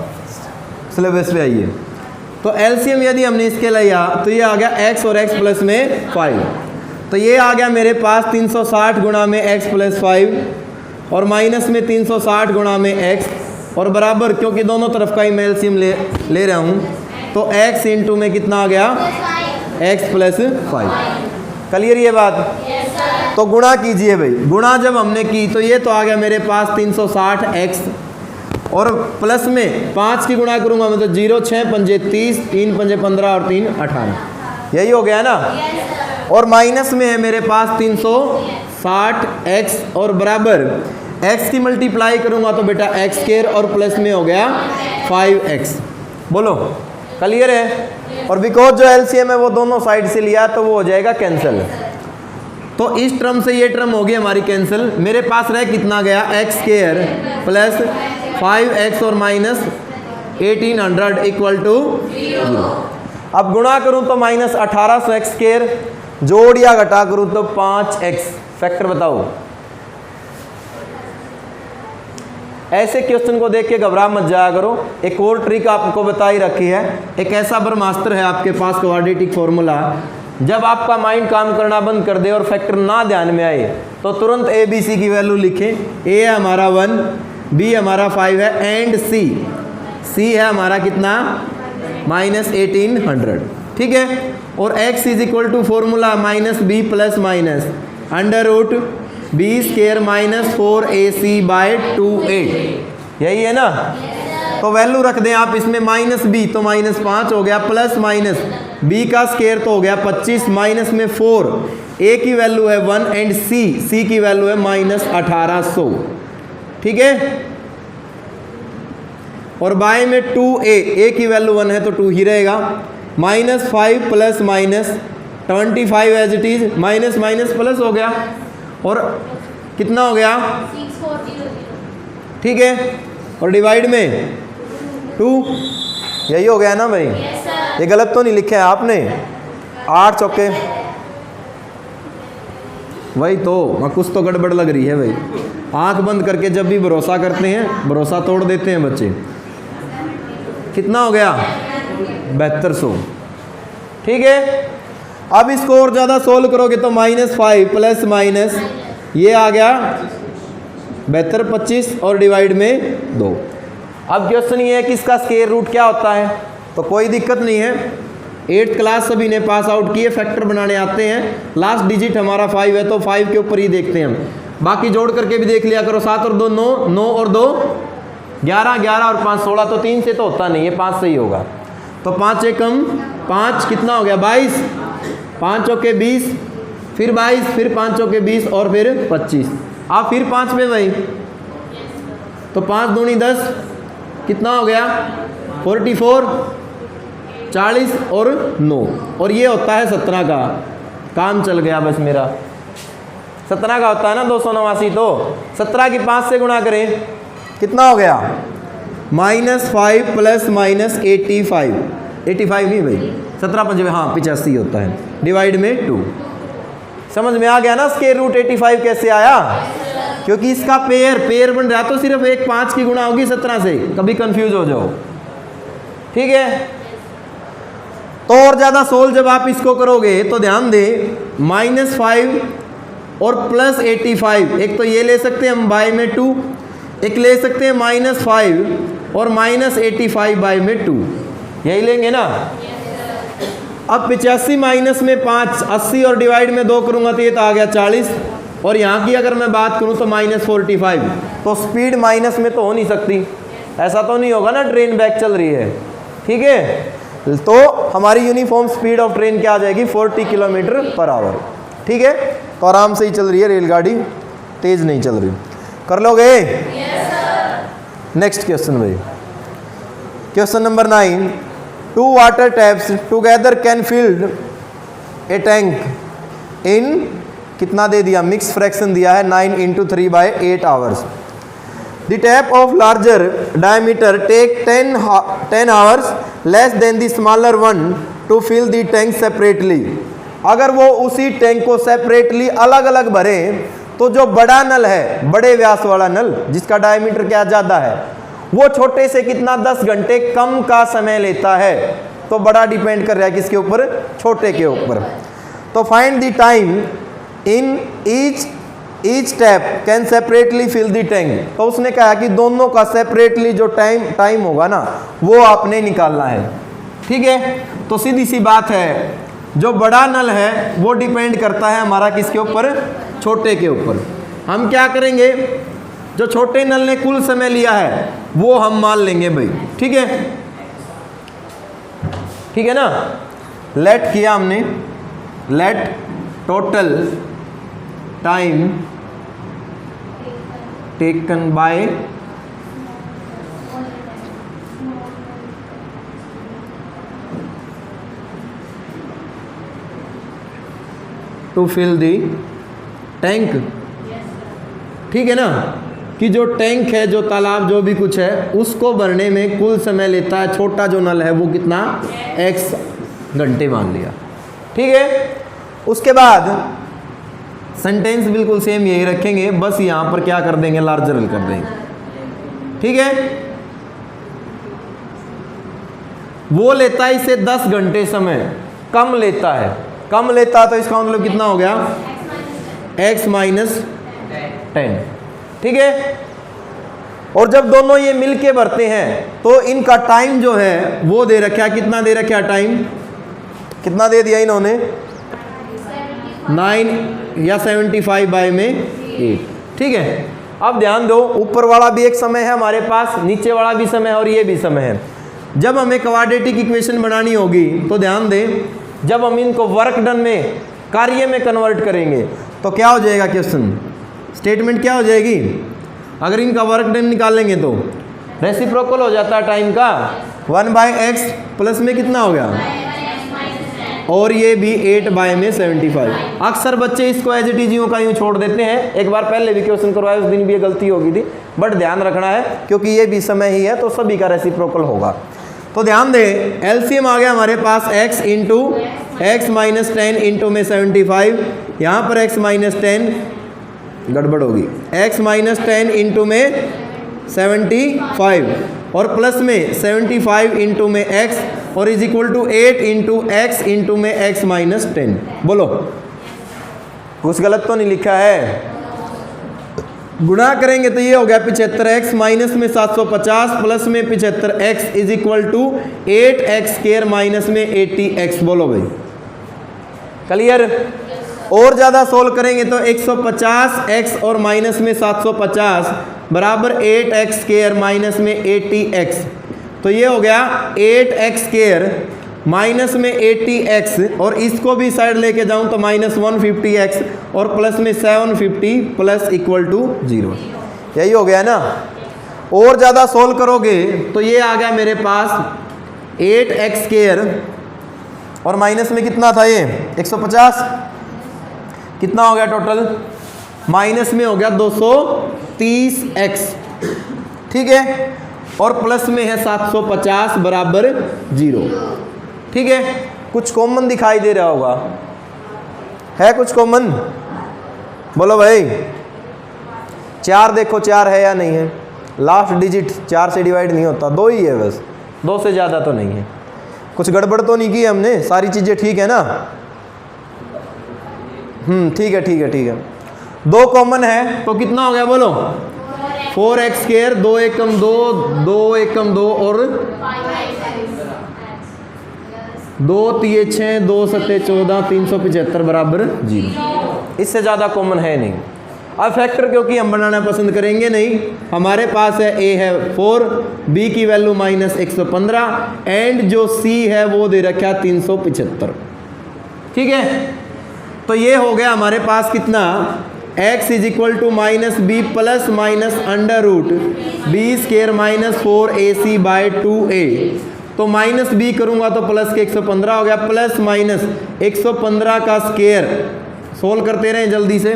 सिलेबस पे आइए। तो एलसीएम यदि हमने इसके लिया तो ये आ गया x और x प्लस में 5, तो ये आ गया मेरे पास 360 गुणा में x प्लस 5 और माइनस में 360 गुणा में x और बराबर, क्योंकि दोनों तरफ का ही मैं एलसीएम ले रहा हूँ, तो x इंटू में कितना आ गया x प्लस 5। क्लियर ये बात? तो गुणा कीजिए भाई, गुणा जब हमने की तो ये तो आ गया मेरे पास 360x और प्लस में 5 की गुणा करूंगा मैं तो 0 6 पंजे 30, 3 पंजे 15 और 3 18, यही हो गया ना। और माइनस में है मेरे पास 360x और बराबर x की मल्टीप्लाई करूंगा तो बेटा x स्क्वायर और प्लस में हो गया 5x। बोलो क्लियर है? और बिकॉज जो एलसीएम है वो दोनों साइड से लिया तो वो हो जाएगा कैंसिल। तो इस टर्म से ये टर्म होगी हमारी कैंसिल। मेरे पास रह कितना गया x स्क्वायर प्लस 5x और माइनस 1800 इक्वल टू 0। अब गुणा करूं तो माइनस 1800x स्क्वायर, जोड़ या घटा करूं तो 5x। फैक्टर बताओ। ऐसे क्वेश्चन को देख के घबरा मत जाया करो। एक और ट्रिक आपको बताई रखी है, एक ऐसा ब्रह्मास्त्र है आपके पास क्वाड्रेटिक फॉर्मूला, जब आपका माइंड काम करना बंद कर दे और फैक्टर ना ध्यान में आए तो तुरंत ए बी सी की वैल्यू लिखें। ए है हमारा 1, बी हमारा 5 है एंड सी है हमारा कितना माइनस 1800। ठीक है? और x is equal to formula minus b plus minus under root b square minus 4ac by 2a, यही है ना। तो वैल्यू रख दें आप इसमें माइनस बी तो माइनस 5 हो गया, प्लस माइनस बी का स्क्वायर तो हो गया 25, माइनस में 4, a की वैल्यू है 1 एंड c की वैल्यू है माइनस 1800। ठीक है? और बाय में 2a की वैल्यू 1 है तो 2 ही रहेगा, minus 5 plus minus 25 as it is, minus minus plus हो गया और कितना हो गया 6400। ठीक है? और डिवाइड में 2, यही हो गया ना भाई? ये गलत तो नहीं लिखे हैं आपने? 8 चौके, वही तो कुछ तो गड़बड़ लग रही है भाई। आंख बंद करके जब भी भरोसा करते हैं भरोसा तोड़ देते हैं बच्चे। कितना हो गया 7200। ठीक है? अब इसको और ज़्यादा सोल्व करोगे तो माइनस 5 प्लस माइनस ये आ गया 72, 25 और डिवाइड में 2। अब क्वेश्चन ये है कि इसका स्क्वायर रूट क्या होता है, तो कोई दिक्कत नहीं है। 8th क्लास सभी ने पास आउट किए, फैक्टर बनाने आते हैं। लास्ट डिजिट हमारा 5 है तो 5 के ऊपर ही देखते हैं हम, बाकी जोड़ करके भी देख लिया करो। 7 और 2 9, 9 और 2 11, 11 और 5 16, तो 3 से तो होता नहीं है, 5 से ही होगा। तो 5 से कम 5 कितना हो गया 22, 5 चौके 20, फिर 22, फिर 5 चौके 20 और फिर 25। आप फिर 5 में भाई तो 5 दूनी 10, कितना हो गया 44, 40 और 9, और ये होता है 17 का। काम चल गया बस मेरा। 17 का होता है ना 289, तो 17 की 5 से गुणा करें कितना हो गया -5 प्लस माइनस 85, 85 नहीं भाई 17 पंजे हाँ 85 होता है, डिवाइड में 2। समझ में आ गया ना स्क्वायर रूट 85 कैसे आया? क्योंकि इसका पेयर बन रहा तो सिर्फ एक 5 की गुणा होगी 17 से, कभी कंफ्यूज हो जाओ। ठीक है? तो और ज़्यादा सोल्व जब आप इसको करोगे तो ध्यान दें -5 और प्लस 85, एक तो ये ले सकते हैं हम बाय में 2, एक ले सकते हैं -5 और -85 में 2, यही लेंगे ना। अब 85 माइनस में 5, 80 और डिवाइड में 2 करूंगा तो ये तो आ गया 40, और यहाँ की अगर मैं बात करूँ तो -45। तो स्पीड माइनस में तो हो नहीं सकती, ऐसा तो नहीं होगा ना ट्रेन बैक चल रही है, ठीक है। तो हमारी यूनिफॉर्म स्पीड ऑफ ट्रेन क्या आ जाएगी, 40 km/h, ठीक है। तो आराम से ही चल रही है रेलगाड़ी, तेज नहीं चल रही। कर लोगे? नेक्स्ट क्वेश्चन भाई, question number 9। 2 water taps together can field A tank in, कितना दे दिया, मिक्स फ्रैक्शन दिया है 9 × 3/8 hours. The tap of larger diameter take 10 hours less than the smaller one to fill the tank separately. अगर वो उसी tank को separately अलग अलग भरे तो जो बड़ा नल है, बड़े व्यास वाला नल जिसका डायमीटर क्या ज़्यादा है, वो छोटे से कितना 10 घंटे कम का समय लेता है। तो बड़ा डिपेंड कर रहा है किसके ऊपर, छोटे के ऊपर। तो find the time in each tap can separately fill the tank. तो उसने कहा कि दोनों का सेपरेटली जो टाइम होगा ना वो आपने निकालना है, ठीक है। तो सीधी सी बात है, जो बड़ा नल है वो डिपेंड करता है हमारा किसके ऊपर, छोटे के ऊपर। हम क्या करेंगे, जो छोटे नल ने कुल समय लिया है वो हम मान लेंगे भाई, ठीक है, ठीक है ना। लेट किया हमने, let total time taken by to fill the tank, ठीक है ना, कि जो टैंक है, जो तालाब, जो भी कुछ है, उसको भरने में कुल समय लेता है, छोटा जो नल है वो कितना, x घंटे मान लिया, ठीक है। उसके बाद सेंटेंस बिल्कुल सेम यही रखेंगे, बस यहाँ पर क्या कर देंगे, लार्जर कर देंगे, ठीक है। वो लेता है इसे 10 घंटे समय, कम लेता है, कम लेता है तो इसका मतलब कितना हो गया, x - 10, ठीक है। और जब दोनों ये मिलके भरते हैं तो इनका टाइम जो है वो दे रखा, कितना दे रखा टाइम, कितना दे दिया इन्होंने, 9 या 75/8, ठीक है। अब ध्यान दो, ऊपर वाला भी एक समय है हमारे पास, नीचे वाला भी समय है और ये भी समय है। जब हमें क्वाड्रेटिक इक्वेशन बनानी होगी तो ध्यान दें, जब हम इनको वर्क डन में, कार्य में कन्वर्ट करेंगे तो क्या हो जाएगा, क्वेश्चन स्टेटमेंट क्या हो जाएगी, अगर इनका वर्क डन निकालेंगे तो रेसिप्रोकल हो जाता है टाइम का, 1/x प्लस में कितना हो गया, और ये भी 8/75। अक्सर बच्चे इसको एज इट इज यूं का यूं छोड़ देते हैं, एक बार पहले भी क्वेश्चन करवाया, उस दिन भी ये गलती होगी थी, बट ध्यान रखना है क्योंकि ये भी समय ही है तो सभी का रेसिप्रोकल होगा। तो ध्यान दें, एलसीएम आ गया हमारे पास x - 10 × में 75, यहाँ पर x - 10 गड़बड़ होगी, x - 10 × में 75 और प्लस में 75 × में x और इज इक्वल टू 8 × x × में x - 10। बोलो कुछ गलत तो नहीं लिखा है, गुणा करेंगे तो ये हो गया 75x माइनस में 750 प्लस में 75x is equal to 8x² minus में 80x। बोलो भाई क्लियर। और ज़्यादा सोल्व करेंगे तो 150x और माइनस में 750 बराबर 8x² माइनस में 80x। तो ये हो गया 8x² माइनस में 80x और इसको भी साइड लेके जाऊं तो माइनस 150x और प्लस में 750 प्लस इक्वल टू 0। यही हो गया ना। और ज़्यादा सोल्व करोगे तो ये आ गया मेरे पास 8x² और माइनस में कितना था ये 150, कितना हो गया टोटल, माइनस में हो गया 230x, ठीक है, और प्लस में है 750 बराबर 0, ठीक है। कुछ कॉमन दिखाई दे रहा होगा, है कुछ कॉमन, बोलो भाई। 4 देखो 4 है या नहीं है, लास्ट डिजिट 4 से डिवाइड नहीं होता, 2 ही है बस, 2 से ज़्यादा तो नहीं है। कुछ गड़बड़ तो नहीं की हमने, सारी चीज़ें ठीक है ना। ठीक है ठीक है ठीक है। 2 कॉमन है तो कितना हो गया बोलो 4x², 2 एकम 2, 2 एकम 2 और 2 तिये 6, 2 सत्ते 14, 375 बराबर 0। इससे ज़्यादा कॉमन है नहीं। अब फैक्टर क्योंकि हम बनाना पसंद करेंगे नहीं, हमारे पास है a है 4, b की वैल्यू -115 एंड जो c है वो दे रखा 375। ठीक है, तो ये हो गया हमारे पास कितना, x is equal to -b plus minus under root b² -4ac by 2a। तो -b करूंगा तो प्लस के 115 हो गया, प्लस माइनस 115 का स्क्वायर, सोल्व करते रहें जल्दी से।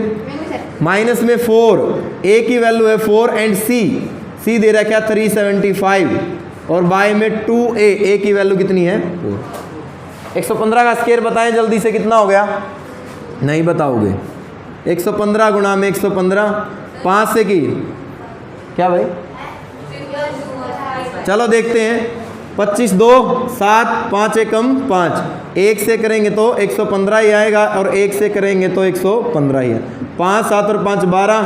माइनस में 4, a की वैल्यू है 4 एंड c दे रखा है 375 और बाय में 2a की वैल्यू कितनी है 4। 115 का स्क्वायर बताएं जल्दी से कितना हो गया, नहीं बताओगे। 115 गुणा में 115, 5 से की क्या भाई, चलो देखते हैं। 25 2 7, 5 एकम 5, 1 से करेंगे तो 115 ही आएगा और 1 से करेंगे तो 115 ही है। 5 7 और 5 12,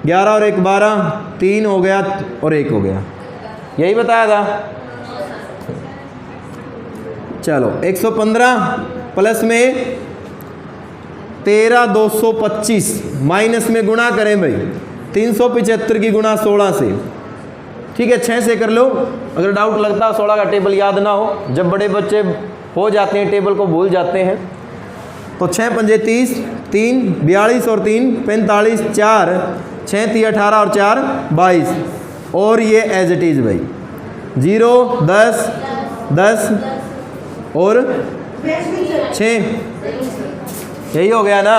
11 और 1 12, 3 हो गया और 1 हो गया, यही बताया था। चलो 115 प्लस में 13 225 माइनस में गुणा करें भाई 375 की गुणा 16 से। ठीक है, 6 से कर लो, अगर डाउट लगता है 16 का टेबल याद ना हो, जब बड़े बच्चे हो जाते हैं टेबल को भूल जाते हैं। तो 6 पंजे 30, 3 42 और 3 45, 4 6 3 18 और 4 22 और ये एज इट इज़ भाई 0 10 10 और 6, यही हो गया ना,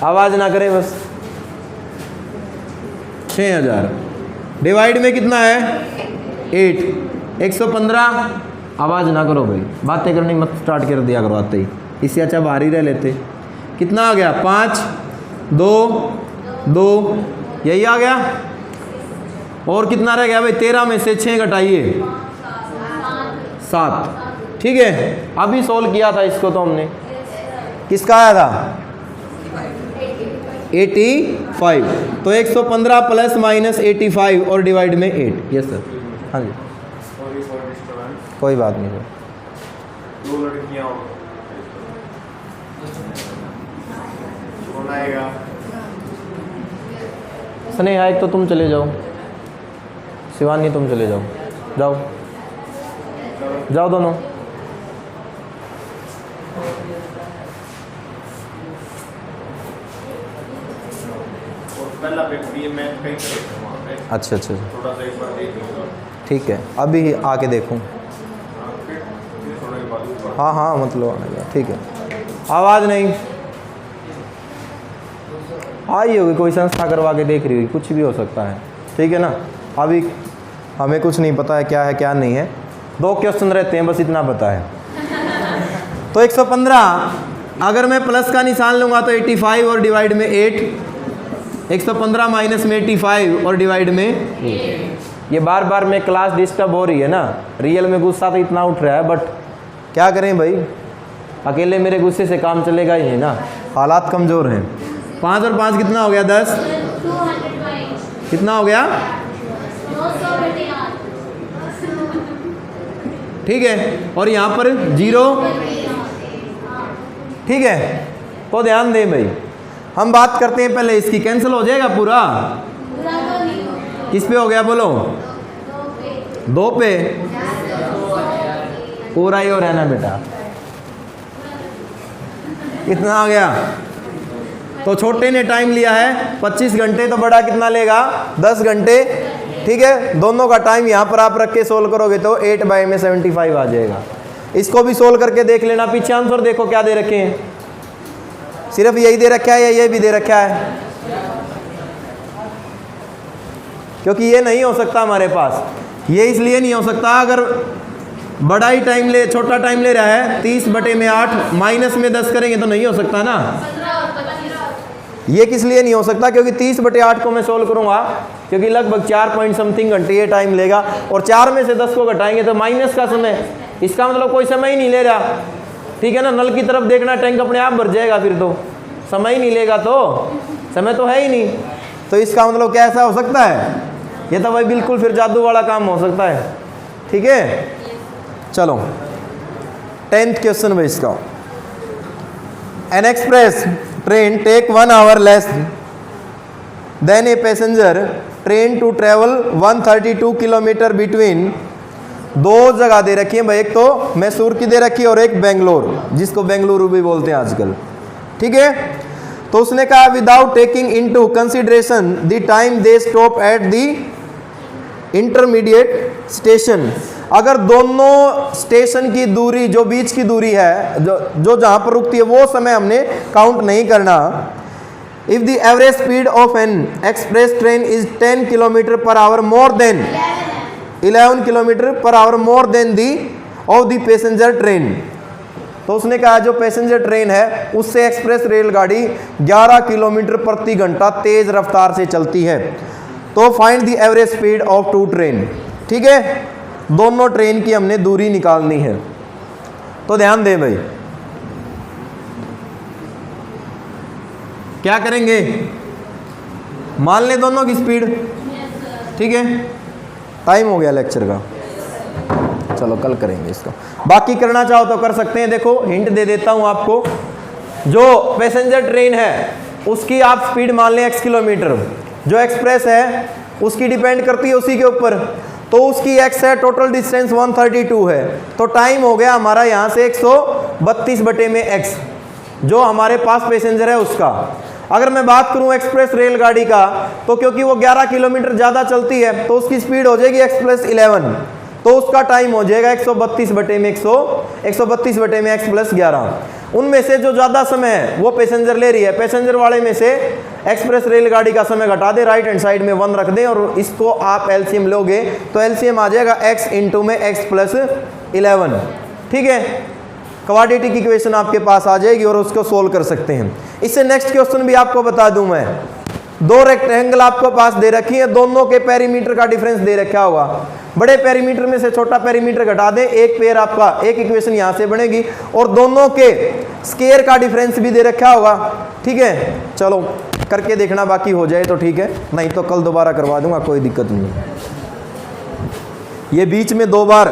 आवाज़ ना करें बस। 6000 डिवाइड में कितना है 8, 115, आवाज़ ना करो भाई, बातें करनी मत स्टार्ट कर दिया करो आते ही, इससे अच्छा बाहर ही रह लेते। कितना आ गया 5 2 2, यही आ गया। और कितना रह गया भाई, 13 में से 6 घटाइए 7। ठीक है, अभी सोल्व किया था इसको तो हमने, किसका आया था 85। तो 115 प्लस माइनस 85 और डिवाइड में 8। यस सर, हाँ जी कोई बात नहीं सर। 2 लड़कियां आएगा स्नेहा एक तो तुम चले जाओ, शिवानी तुम चले जाओ, जाओ जाओ दोनों। पहला पेपर ये मैं कहीं पे वहाँ पे अच्छा अच्छा थोड़ा सा एक बार देख लूँगा। ठीक है, अभी आके देखूँ। फिर थोड़ा एक बार हाँ हाँ मतलब आएगा, ठीक है। आवाज़ नहीं आई होगी, कोई संस्था करवा के देख रही होगी, कुछ भी हो सकता है। ठीक है ना, अभी हमें कुछ नहीं पता है क्या है क्या नहीं है, 2 क्वेश्चन रहते हैं बस इतना पता है। तो 115 अगर मैं प्लस का निशान लूँगा तो 85 और डिवाइड में 8, 115 माइनस में 85 और डिवाइड में 8। ये बार बार में क्लास डिस्टर्ब हो रही है ना, रियल में गुस्सा तो इतना उठ रहा है, बट क्या करें भाई, अकेले मेरे गुस्से से काम चलेगा ही नहीं ना, हालात कमज़ोर हैं। 5 और 5 कितना हो गया 10, कितना हो गया, ठीक है। और यहाँ पर 0, ठीक है। तो ध्यान दें भाई, हम बात करते हैं पहले इसकी, कैंसिल हो जाएगा पूरा, किस पे हो गया बोलो, 2 पे, पूरा ही हो रहा है ना बेटा, कितना आ गया। तो छोटे ने टाइम लिया है 25 घंटे, तो बड़ा कितना लेगा 10 घंटे। ठीक है, दोनों का टाइम यहाँ पर आप रख के सोल्व करोगे तो 8 बाई में 75 आ जाएगा। इसको भी सोल्व करके देख लेना, पीछे आंसर देखो क्या दे रखे हैं, सिर्फ यही दे रखा है या ये भी दे रखा है, क्योंकि ये नहीं हो सकता हमारे पास। ये इसलिए नहीं हो सकता, अगर बड़ा ही टाइम ले, छोटा टाइम ले रहा है 30/8 माइनस में 10 करेंगे तो नहीं हो सकता ना। ये किस लिए नहीं हो सकता, क्योंकि 30/8 को मैं सोल्व करूंगा, क्योंकि लगभग 4 पॉइंट समथिंग घंटे ये टाइम लेगा, और 4 में से 10 को घटाएंगे तो माइनस का समय, इसका मतलब कोई समय ही नहीं ले रहा। ठीक है ना, नल की तरफ देखना, टैंक अपने आप भर जाएगा, फिर तो समय ही नहीं लेगा, तो समय तो है ही नहीं। तो इसका मतलब क्या ऐसा हो सकता है? ये तो भाई बिल्कुल फिर जादू वाला काम हो सकता है। ठीक है, चलो 10th क्वेश्चन भाई इसका। An express train take 1 hour less than a passenger train to travel 132 kilometre between. दो जगह दे रखी है भाई, एक तो मैसूर की दे रखी है और एक बेंगलोर, जिसको बेंगलुरु भी बोलते हैं आजकल। ठीक है, तो उसने कहा without taking into consideration the time they stop at the intermediate station. अगर दोनों स्टेशन की दूरी, जो बीच की दूरी है, जो जहां पर रुकती है, वो समय हमने काउंट नहीं करना। If the average speed of N express train is 10 kilometre per hour more than 11 kilometre per hour more than the of the passenger train. तो उसने कहा जो पैसेंजर ट्रेन है उससे एक्सप्रेस रेलगाड़ी 11 किलोमीटर प्रति घंटा तेज रफ्तार से चलती है, तो find the average speed of two train. ठीक है, दोनों ट्रेन की हमने दूरी निकालनी है। तो ध्यान दें भाई, क्या करेंगे, मान लें दोनों की स्पीड। ठीक है, टाइम हो गया लेक्चर का, चलो कल करेंगे इसको। बाकी करना चाहो तो कर सकते हैं। देखो हिंट दे देता हूं आपको, जो पैसेंजर ट्रेन है उसकी आप स्पीड मान लें x किलोमीटर, जो एक्सप्रेस है उसकी डिपेंड करती है उसी के ऊपर, तो उसकी x है, टोटल डिस्टेंस 132 है, तो टाइम हो गया हमारा यहाँ से 132 बटे में x, जो हमारे पास पैसेंजर है उसका। अगर मैं बात करूं एक्सप्रेस रेलगाड़ी का, तो क्योंकि वो 11 किलोमीटर ज़्यादा चलती है तो उसकी स्पीड हो जाएगी x + 11, तो उसका टाइम हो जाएगा 132 बटे में 132 बटे में x + 11। उनमें से जो ज़्यादा समय है वो पैसेंजर ले रही है, पैसेंजर वाले में से एक्सप्रेस रेलगाड़ी का समय घटा दे, राइट हैंड साइड में 1 रख दें, और इसको आप एलसीएम लोगे तो एलसीएम आ जाएगा x × में x + 11। ठीक है, क्वाड्रेटिक इक्वेशन आपके पास आ जाएगी और उसको सोल्व कर सकते हैं। इससे नेक्स्ट क्वेश्चन भी आपको बता दूं मैं, दो रेक्टेंगल आपको पास दे रखी है, दोनों के पेरीमीटर का डिफरेंस दे रखा होगा। बड़े पेरीमीटर में से छोटा पेरीमीटर घटा दें, एक पेयर आपका, एक इक्वेशन यहां से बनेगी, और दोनों के स्क्वायर का डिफरेंस भी दे रखा होगा। ठीक है, चलो करके देखना, बाकी हो जाए तो ठीक है, नहीं तो कल दोबारा करवा दूंगा, कोई दिक्कत नहीं। ये बीच में 2 बार